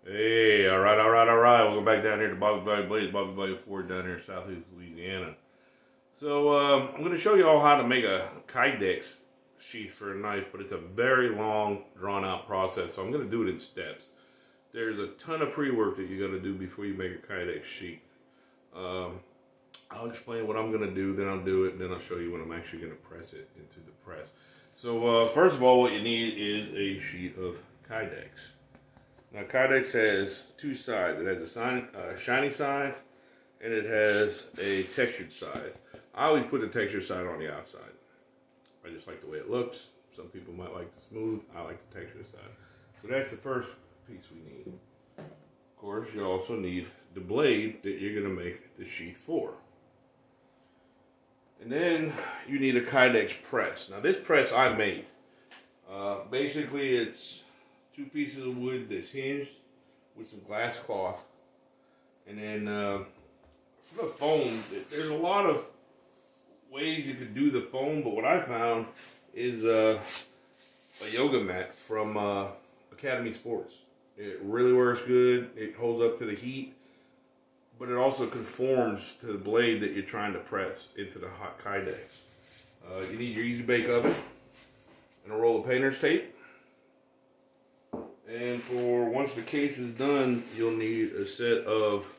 Hey, all right. Welcome back down here to Bobby Blades, Bobby Blade Ford down here in Southeast Louisiana. So I'm going to show you all how to make a Kydex sheath for a knife, but it's a very long, drawn-out process. So I'm going to do it in steps. There's a ton of pre-work that you're going to do before you make a Kydex sheath. I'll explain what I'm going to do, then I'll do it, and then I'll show you when I'm actually going to press it into the press. So first of all, what you need is a sheet of Kydex. Now, Kydex has two sides. It has a shiny side, and it has a textured side. I always put the textured side on the outside. I just like the way it looks. Some people might like the smooth. I like the textured side. So that's the first piece we need. Of course, you also need the blade that you're going to make the sheath for. And then you need a Kydex press. Now, this press I made. Basically, it's two pieces of wood that's hinged with some glass cloth. And then for the foam, there's a lot of ways you could do the foam, but what I found is a yoga mat from Academy Sports. It really works good. It holds up to the heat, but it also conforms to the blade that you're trying to press into the hot Kydex. You need your easy bake oven and a roll of painter's tape. And for once the case is done, you'll need a set of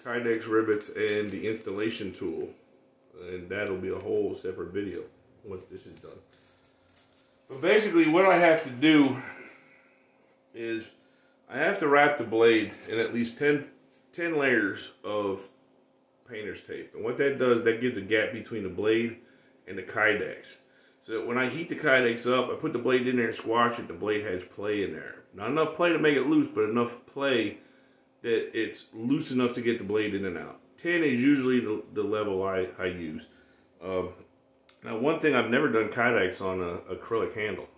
Kydex rivets and the installation tool. And that'll be a whole separate video once this is done. But basically what I have to do is I have to wrap the blade in at least 10 layers of painter's tape. And what that does, that gives a gap between the blade and the Kydex. So when I heat the Kydex up, I put the blade in there and squash it. The blade has play in there. Not enough play to make it loose, but enough play that it's loose enough to get the blade in and out. 10 is usually the level I use. Now, one thing, I've never done Kydex on an acrylic handle.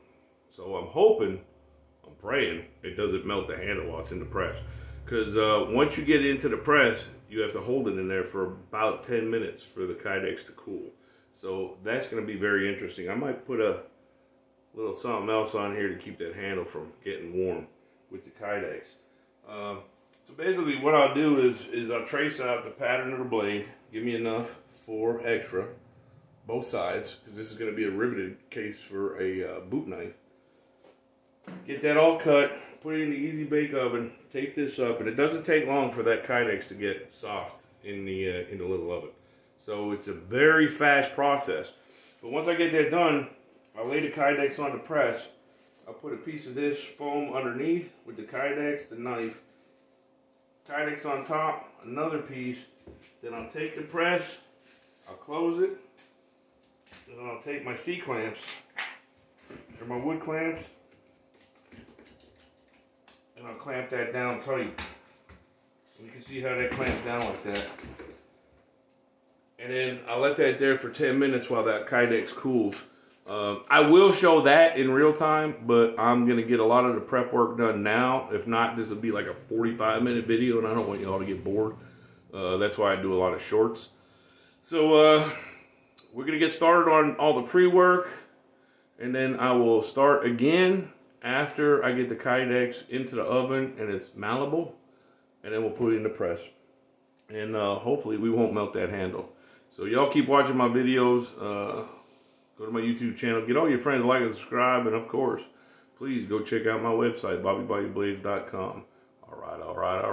So I'm praying it doesn't melt the handle while it's in the press. Because once you get into the press, you have to hold it in there for about 10 minutes for the Kydex to cool. So that's going to be very interesting. I might put a little something else on here to keep that handle from getting warm with the Kydex. So basically what I'll do is I'll trace out the pattern of the blade. Give me enough for extra, both sides, because this is going to be a riveted case for a boot knife. Get that all cut, put it in the easy bake oven, take this up, and it doesn't take long for that Kydex to get soft in the little oven. So it's a very fast process. But once I get that done, I'll lay the Kydex on the press. I'll put a piece of this foam underneath with the Kydex, the knife. Kydex on top, another piece. Then I'll take the press, I'll close it. Then I'll take my C-clamps, or my wood clamps, and I'll clamp that down tight. And you can see how that clamps down like that. And then I'll let that there for 10 minutes while that Kydex cools. I will show that in real time, but I'm going to get a lot of the prep work done now. If not, this will be like a 45-minute video, and I don't want y'all to get bored. That's why I do a lot of shorts. So we're going to get started on all the pre-work, and then I will start again after I get the Kydex into the oven and it's malleable, and then we'll put it in the press. And hopefully we won't melt that handle. So y'all keep watching my videos. Go to my YouTube channel. Get all your friends to like and subscribe. And of course, please go check out my website, bobbyblades.com. All right.